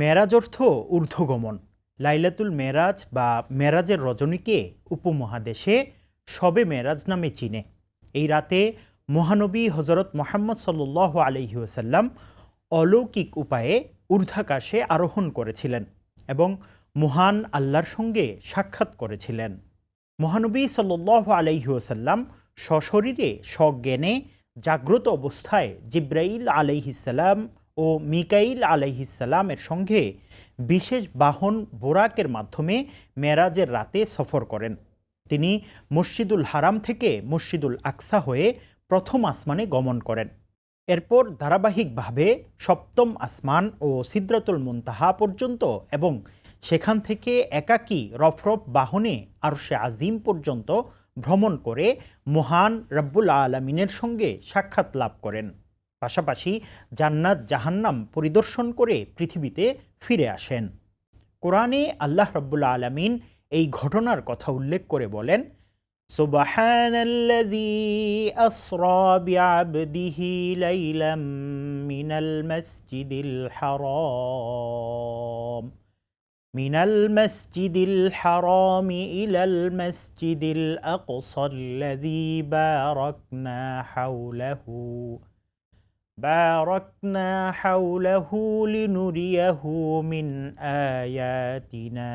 মেরাজ অর্থ ঊর্ধ্বগমন। লাইলাতুল মেরাজ বা মেরাজের রজনীকে উপমহাদেশে শবে মেরাজ নামে চিনে। এই রাতে মহানবী হজরত মোহাম্মদ সাল্লাল্লাহু আলাইহি ওয়াসাল্লাম অলৌকিক উপায়ে ঊর্ধ্বাকাশে আরোহণ করেছিলেন এবং মহান আল্লাহর সঙ্গে সাক্ষাৎ করেছিলেন। মহানবী সাল্লাল্লাহু আলাইহি ওয়াসাল্লাম সশরীরে সজ্ঞানে জাগ্রত অবস্থায় জিব্রাইল আলাইহিসসালাম ও মিকাইল আলাইহিসসালামের সঙ্গে বিশেষ বাহন বোরাকের মাধ্যমে মেরাজের রাতে সফর করেন। তিনি মসজিদুল হারাম থেকে মসজিদুল আকসা হয়ে প্রথম আসমানে গমন করেন। এরপর ধারাবাহিকভাবে সপ্তম আসমান ও সিদরাতুল মুনতাহা পর্যন্ত এবং সেখান থেকে একাকী রফরফ বাহনে আরশে আজিম পর্যন্ত ভ্রমণ করে মহান রব্বুল আলামিনের সঙ্গে সাক্ষাৎ লাভ করেন। পাশাপাশি জান্নাত জাহান্নাম পরিদর্শন করে পৃথিবীতে ফিরে আসেন। কোরআনে আল্লাহ রব্বুল আলামিন এই ঘটনার কথা উল্লেখ করে বলেন, সুবহানাল্লাযী আসরা বিআবদিহি লাইলাম মিনাল মাসজিদিল হারাম ইলাল মাসজিদিল আকসাল্লাযী বারাকনা হাওলাহু লিনুরিয়াহু মিন আয়াতিনা।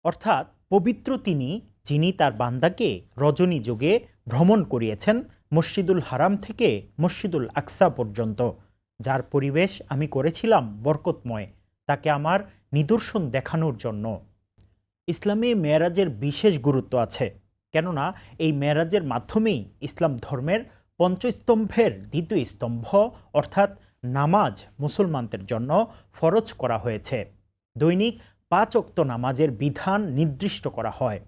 অর্থাৎ পবিত্র তিনি, যিনি তার বান্দাকে রজনী যুগে ভ্রমণ করিয়েছেন মসজিদুল হারাম থেকে মসজিদুল আকসা পর্যন্ত, যার পরিবেশ আমি করেছিলাম বরকতময়, তাকে আমার নিদর্শন দেখানোর জন্য। ইসলামে মেরাজের বিশেষ গুরুত্ব আছে, কেননা এই মেরাজের মাধ্যমেই ইসলাম ধর্মের পঞ্চস্তম্ভের দ্বিতীয় স্তম্ভ অর্থাৎ নামাজ মুসলমানদের জন্য ফরজ করা হয়েছে। দৈনিক 5 ওয়াক্ত নামাজের বিধান নির্দিষ্ট করা হয়।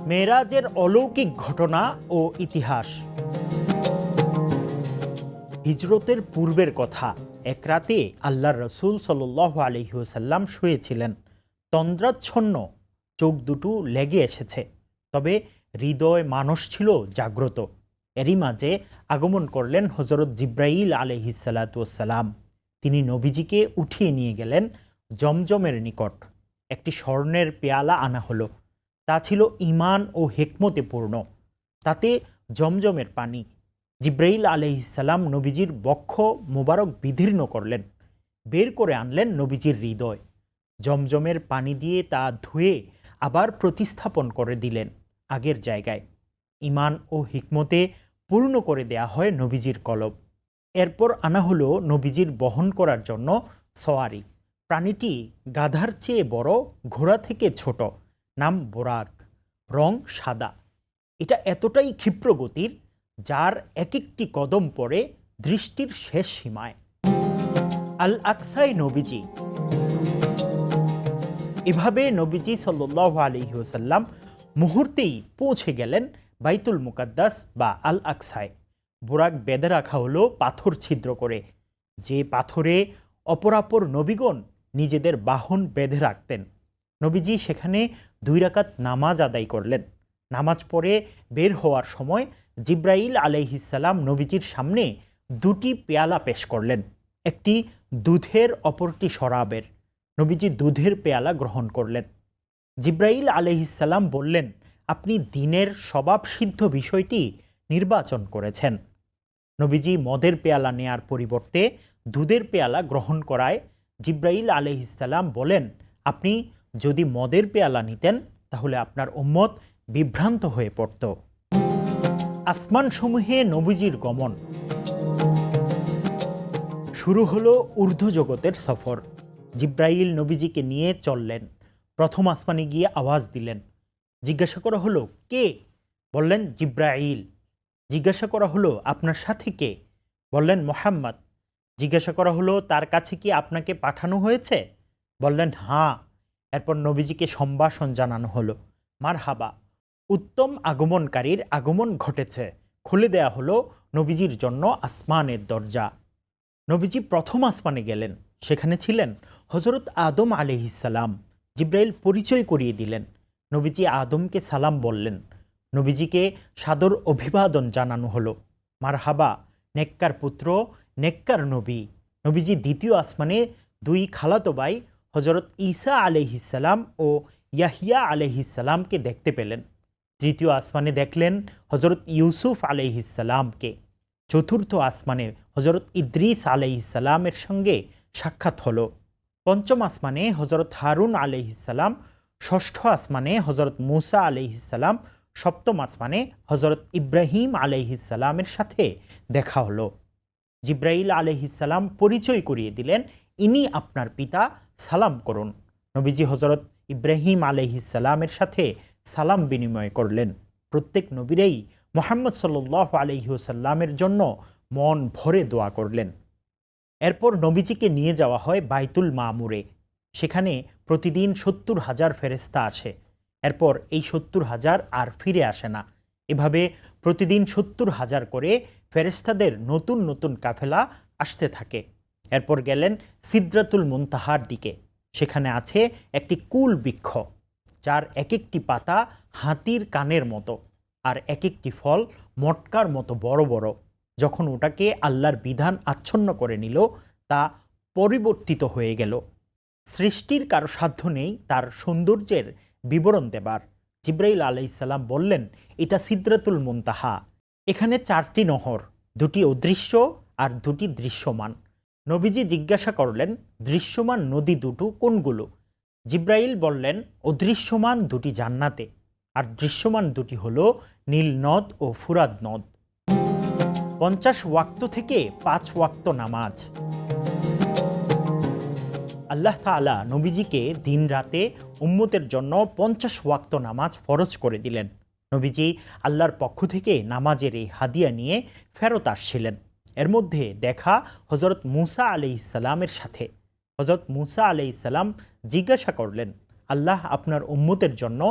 মেরাজের অলৌকিক ঘটনা ও ইতিহাস। হিজরতের পূর্বের কথা। এক রাতে আল্লাহর রসুল সাল্লাল্লাহু আলাইহি ওয়াসাল্লাম শুয়েছিলেন। তন্দ্রাচ্ছন্ন, চোখ দুটো লেগে এসেছে, তবে হৃদয় মানস ছিল জাগ্রত। এরই মাঝে আগমন করলেন হজরত জিব্রাইল আলাইহিসসালাতু ওয়াসসালাম। তিনি নবীজিকে উঠিয়ে নিয়ে গেলেন জমজমের নিকট। একটি স্বর্ণের পেয়ালা আনা হলো। তা ছিল ঈমান ও হিকমতে পূর্ণ। তাতে জমজমের পানি। জিব্রাইল আলাইহিসসালাম নবীজির বক্ষ মোবারক বিদীর্ণ করলেন, বের করে আনলেন নবীজির হৃদয়। জমজমের পানি দিয়ে তা ধুয়ে আবার প্রতিস্থাপন করে দিলেন আগের জায়গায়। ঈমান ও হিকমতে পূর্ণ করে দেয়া হয় নবীজির কলব। এরপর আনা হলো নবীজির বহন করার জন্য সওয়ারি। প্রাণীটি গাধার চেয়ে বড়, ঘোড়া থেকে ছোট, নাম বোরাক, রং সাদা। এটা এতটাই ক্ষিপ্র গতির, যার এক একটি কদম পড়ে দৃষ্টির শেষ সীমায়। আল আকসায় নবীজি। এভাবে নবীজি সাল্লাল্লাহু আলাইহি ওয়াসাল্লাম মুহূর্তেই পৌঁছে গেলেন বাইতুল মুকাদ্দাস বা আল আকসায়। বোরাক বেঁধে রাখা হলো পাথর ছিদ্র করে, যে পাথরে অপরাপর নবীগণ নিজেদের বাহন বেঁধে রাখতেন। নবীজি সেখানে 2 রাকাত নামাজ আদায় করলেন। নামাজ পড়ে বের হওয়ার সময় জিব্রাইল আলাইহিসসালাম নবীজির সামনে 2টি পেয়ালা পেশ করলেন, একটি দুধের, অপরটি শরাবের। নবীজি দুধের পেয়ালা গ্রহণ করলেন। জিব্রাইল আলাইহিসসালাম বললেন, আপনি দ্বীনের স্বভাবসিদ্ধ বিষয়টি নির্বাচন করেছেন। নবীজি মদের পেয়ালা নেয়ার পরিবর্তে দুধের পেয়ালা গ্রহণ করায় জিব্রাইল আলাইহিসসালাম বলেন, আপনি যদি মদের পেয়ালা নিতেন তাহলে আপনার উম্মত বিভ্রান্ত হয়ে পড়ত। আসমানসমূহে নবীজির গমন। শুরু হলো ঊর্ধ্বজগতের সফর। জিব্রাইল নবীজিকে নিয়ে চললেন। প্রথম আসমানে গিয়ে আওয়াজ দিলেন। জিজ্ঞাসা করা হলো, কে? বললেন, জিব্রাইল। জিজ্ঞাসা করা হলো, আপনার সাথে কে? বললেন, মুহাম্মদ। জিজ্ঞাসা করা হলো, তার কাছে কি আপনাকে পাঠানো হয়েছে? বললেন, হ্যাঁ। এরপর নবীজিকে সম্ভাষণ জানানো হলো। মারহাবা, উত্তম আগমনকারীর আগমন ঘটেছে। খুলে দেয়া হলো নবীজির জন্য আসমানের দরজা। নবীজি প্রথম আসমানে গেলেন। সেখানে ছিলেন হজরত আদম আলাইহিসসালাম। জিব্রাইল পরিচয় করিয়ে দিলেন। নবীজি আদমকে সালাম বললেন। নবীজিকে সাদর অভিবাদন জানানো হলো। মারহাবা, নেককার পুত্র, নেককার নবী। নবীজি দ্বিতীয় আসমানে দুই খালাতো ভাই হজরত ঈসা আলাইহিসসালাম ও ইয়াহিয়া আলাইহিসসালামকে দেখতে পেলেন। তৃতীয় আসমানে দেখলেন হজরত ইউসুফ আলাইহিসসালামকে। চতুর্থ আসমানে হজরত ইদ্রিস আলাইহিসসালামের সঙ্গে সাক্ষাৎ হলো। পঞ্চম আসমানে হজরত হারুন আলাইহিসসালাম, ষষ্ঠ আসমানে হজরত মুসা আলাইহিসসালাম, সপ্তম আসমানে হজরত ইব্রাহিম আলাইহিসসালামের সাথে দেখা হলো। জিব্রাইল আলাইহিসসালাম পরিচয় করিয়ে দিলেন, ইনি আপনার পিতা, সালাম করুন। নবীজি হজরত ইব্রাহিম আলাইহিসসালামের সাথে সালাম বিনিময় করলেন। প্রত্যেক নবীরেই মুহাম্মদ সাল্লাল্লাহু আলাইহি ওয়াসাল্লামের জন্য মন ভরে দোয়া করলেন। এরপর নবীজিকে নিয়ে যাওয়া হয় বাইতুল মামুরে। সেখানে প্রতিদিন 70,000 ফেরেশতা আসে। এরপর এই 70,000 আর ফিরে আসে না। এভাবে প্রতিদিন 70,000 করে ফেরেশতাদের নতুন নতুন কাফেলা আসতে থাকে। এরপর গেলেন সিদরাতুল মুনতাহার দিকে। সেখানে আছে একটি কুল বৃক্ষ, যার এক একটি পাতা হাতির কানের মতো, আর এক একটি ফল মটকার মতো বড় বড়। যখন ওটাকে আল্লাহর বিধান আচ্ছন্ন করে নিল, তা পরিবর্তিত হয়ে গেল। সৃষ্টির কারো সাধ্য নেই তার সৌন্দর্যের বিবরণ দেবার। জিব্রাইল আলাইহিসসালাম বললেন, এটা সিদরাতুল মুনতাহা। এখানে 4টি নহর, 2টি অদৃশ্য আর 2টি দৃশ্যমান। নবীজি জিজ্ঞাসা করলেন, দৃশ্যমান নদী দুটো কোনগুলো? জিব্রাইল বললেন, অদৃশ্যমান 2টি জান্নাতে, আর দৃশ্যমান 2টি হলো নীল নদ ও ফুরাত নদ। 50 ওয়াক্ত থেকে 5 ওয়াক্ত নামাজ। আল্লাহ তাআলা নবীজিকে দিন রাতে উম্মতের জন্য 50 ওয়াক্ত নামাজ ফরজ করে দিলেন। নবীজি আল্লাহর পক্ষ থেকে নামাজের এই হাদিয়া নিয়ে ফেরত আসছিলেন। এর মধ্যে দেখা হজরত মুসা আলাইহিসসালামের সাথে। হজরত মুসা আলাইহিসসালাম জিজ্ঞাসা করলেন, আল্লাহ আপনার উম্মতের জন্য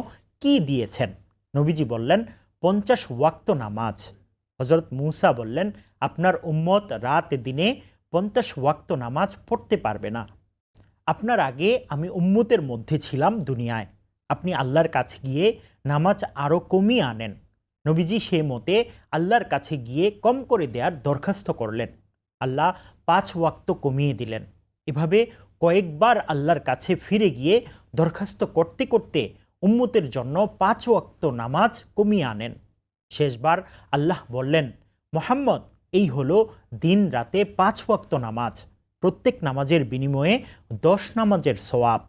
কি দিয়েছেন? নবীজি বললেন, 50 ওয়াক্ত নামাজ। হজরত মুসা বললেন, আপনার উম্মত রাত দিনে 50 ওয়াক্ত নামাজ পড়তে পারবে না। আপনার আগে আমি উম্মতের মধ্যে ছিলাম দুনিয়ায়। আপনি আল্লাহর কাছে গিয়ে নামাজ আরও কমিয়ে আনেন। নবীজি সে মতে আল্লাহর কাছে গিয়ে কম করে দেওয়ার দরখাস্ত করলেন। আল্লাহ 5 ওয়াক্ত কমিয়ে দিলেন। এভাবে কয়েকবার আল্লাহর কাছে ফিরে গিয়ে দরখাস্ত করতে করতে উম্মতের জন্য 5 ওয়াক্ত নামাজ কমিয়ে আনেন। শেষবার আল্লাহ বললেন, মুহাম্মদ, এই হলো দিন রাতে 5 ওয়াক্ত নামাজ। প্রত্যেক নামাজের বিনিময়ে 10 নামাজের সওয়াব।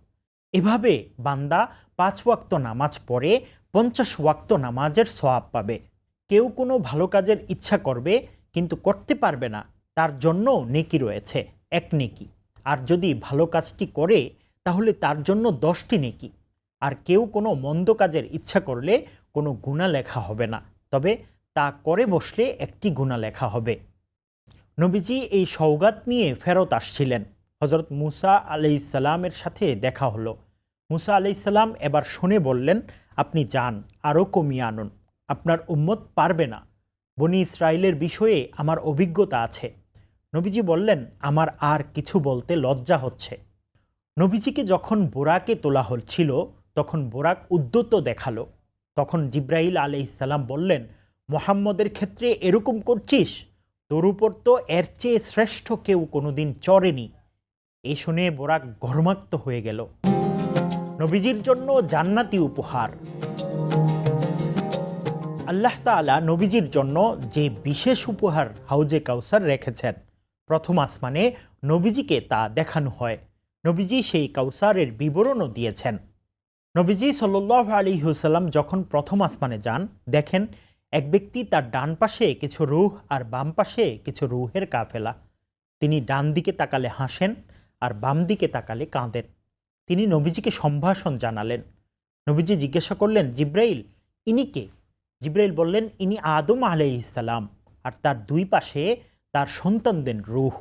এভাবে বান্দা 5 ওয়াক্ত নামাজ পড়ে 50 ওয়াক্ত নামাজের সওয়াব পাবে। কেউ কোনো ভালো কাজের ইচ্ছা করবে কিন্তু করতে পারবে না, তার জন্য নেকি রয়েছে, 1 নেকি। আর যদি ভালো কাজটি করে তাহলে তার জন্য 10টি নেকি। আর কেউ কোনো মন্দ কাজের ইচ্ছা করলে কোনো গুনাহ লেখা হবে না, তবে তা করে বসলে 1টি গুনাহ লেখা হবে। নবীজি এই সওগাত নিয়ে ফেরত আসছিলেন। হজরত মুসা আলাইহিসসালামের সাথে দেখা হলো। মুসা আলাইহিসসালাম এবার শুনে বললেন, আপনি যান, আরও কমিয়ে আনুন। আপনার উম্মত পারবে না। বনি ইসরাইলের বিষয়ে আমার অভিজ্ঞতা আছে। নবীজি বললেন, আমার আর কিছু বলতে লজ্জা হচ্ছে। নবীজিকে যখন বোরাকে তোলা হচ্ছিল তখন বোরাক উদ্যত দেখালো। তখন জিব্রাইল আলাইহিসসালাম বললেন, মুহাম্মদের ক্ষেত্রে এরকম করছিস? তোর উপর তো এর চেয়ে শ্রেষ্ঠ কেউ কোনোদিন চড়েনি। এ শুনে বোরাক ঘর্মাক্ত হয়ে গেল। নবীজির জন্য জান্নাতি উপহার। আল্লাহ তাআলা নবীজির জন্য যে বিশেষ উপহার হাউজে কাউসার রেখেছেন, প্রথম আসমানে নবীজিকে তা দেখানো হয়। নবীজি সেই কাউসারের বিবরণও দিয়েছেন। নবীজি সাল্লাল্লাহু আলাইহি ওয়াসাল্লাম যখন প্রথম আসমানে যান, দেখেন এক ব্যক্তি তার ডান পাশে কিছু রূহ আর বাম পাশে কিছু রূহের কাফেলা। তিনি ডান দিকে তাকালে হাসেন আর বাম দিকে তাকালে কাঁদেন। তিনি নবীজিকে সম্ভাষণ জানালেন। নবীজি জিজ্ঞাসা করলেন, জিব্রাইল, ইনি কে? জিব্রাইল বললেন, ইনি আদম আলাইহিসসালাম, আর তার 2 পাশে তার সন্তানদের রূহ।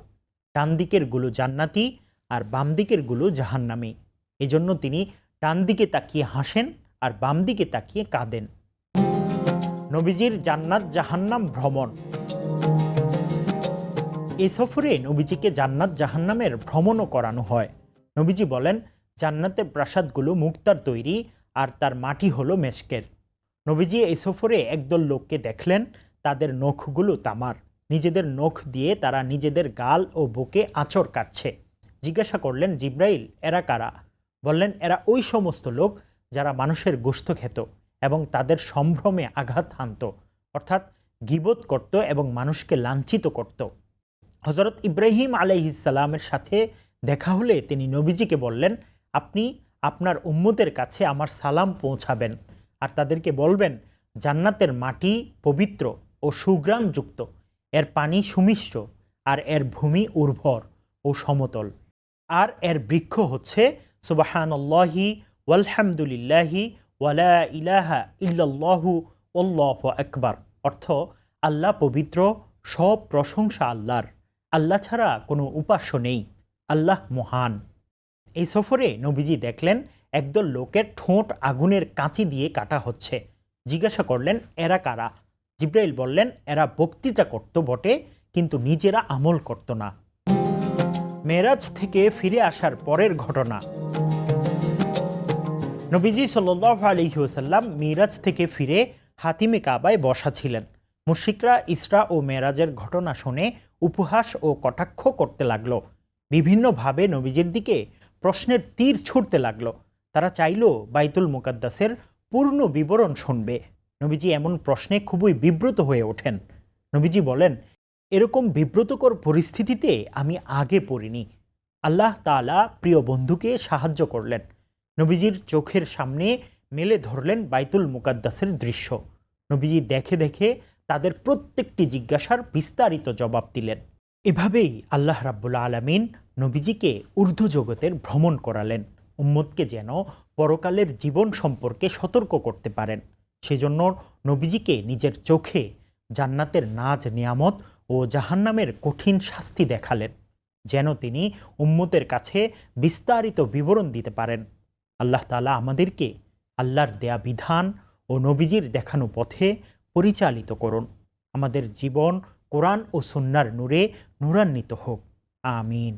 ডান দিকের গুলো জান্নাতি আর বাম দিকের গুলো জাহান্নামী। এজন্য তিনি ডান দিকে তাকিয়ে হাসেন আর বাম দিকে তাকিয়ে কাঁদেন। নবীজির জান্নাত জাহান্নাম ভ্রমণ। এই সফরে নবীজিকে জান্নাত জাহান্নামের ভ্রমণও করানো হয়। নবীজি বলেন, জান্নাতের প্রাসাদগুলো মুক্তার তৈরি আর তার মাটি হলো মেশকের। নবীজি এই সফরে একদল লোককে দেখলেন, তাদের নখগুলো তামার। নিজেদের নখ দিয়ে তারা নিজেদের গাল ও বুকে আঁচড় কাটছে। জিজ্ঞাসা করলেন, জিব্রাইল, এরা কারা? বললেন, এরা ওই সমস্ত লোক যারা মানুষের গোশত খেত এবং তাদের সম্ভ্রমে আঘাত হানত, অর্থাৎ গীবত করত এবং মানুষকে লাঞ্ছিত করত। হজরত ইব্রাহিম আলাইহিসসালামের সাথে দেখা হলে তিনি নবীজিকে বললেন, আপনি আপনার উম্মতের কাছে আমার সালাম পৌঁছাবেন আর তাদেরকে বলবেন, জান্নাতের মাটি পবিত্র ও সুঘ্রাণযুক্ত, এর পানি সুমিষ্ট, আর এর ভূমি উর্বর ও সমতল, আর এর বৃক্ষ হচ্ছে সুবহানাল্লাহি ওয়ালহামদুলিল্লাহি ওয়ালা ইলাহা ইল্লাল্লাহু আল্লাহু আকবার। অর্থ, আল্লাহ পবিত্র, সব প্রশংসা আল্লাহর, আল্লাহ ছাড়া কোনো উপাস্য নেই, আল্লাহ মহান। এই সফরে নবীজি দেখলেন একদল লোকের ঠোঁট আগুনের কাঁচি দিয়ে কাটা হচ্ছে। জিজ্ঞাসা করলেন, এরা কারা? জিব্রাইল বললেন, এরা বক্তৃতা করত বটে, কিন্তু নিজেরা আমল করত না। মেরাজ থেকে ফিরে আসার পরের ঘটনা। নবীজি সাল্লাল্লাহু আলাইহি ওয়াসাল্লাম মিরাজ থেকে ফিরে হাতিমে কাবায় বসা ছিলেন। মুশরিকরা ইসরা ও মেরাজের ঘটনা শুনে উপহাস ও কটাক্ষ করতে লাগলো। বিভিন্নভাবে নবীজির দিকে প্রশ্নের তীর ছুড়তে লাগলো। তারা চাইল বাইতুল মুকাদ্দাসের পূর্ণ বিবরণ শুনবে। নবীজি এমন প্রশ্নে খুবই বিব্রত হয়ে ওঠেন। নবীজি বলেন, এরকম বিব্রতকর পরিস্থিতিতে আমি আগে পড়িনি। আল্লাহ তাআলা প্রিয় বন্ধুকে সাহায্য করলেন। নবীজির চোখের সামনে মেলে ধরলেন বাইতুল মুকাদ্দাসের দৃশ্য। নবীজি দেখে দেখে তাদের প্রত্যেকটি জিজ্ঞাসার বিস্তারিত জবাব দিলেন। এভাবেই আল্লাহ রাব্বুল আলামিন নবীজিকে ঊর্ধ্বজগতের ভ্রমণ করালেন, উম্মতকে যেন পরকালের জীবন সম্পর্কে সতর্ক করতে পারেন। সেজন্য নবীজিকে নিজের চোখে জান্নাতের নাজ নিয়ামত ও জাহান্নামের কঠিন শাস্তি দেখালেন, যেন তিনি উম্মতের কাছে বিস্তারিত বিবরণ দিতে পারেন। আল্লাহ তাআলা আমাদেরকে আল্লাহর দেয়া বিধান ও নবীজির দেখানো পথে পরিচালিত করুন। আমাদের জীবন কোরআন ও সুন্নাহর নূরে নূরান্বিত হোক। আমিন।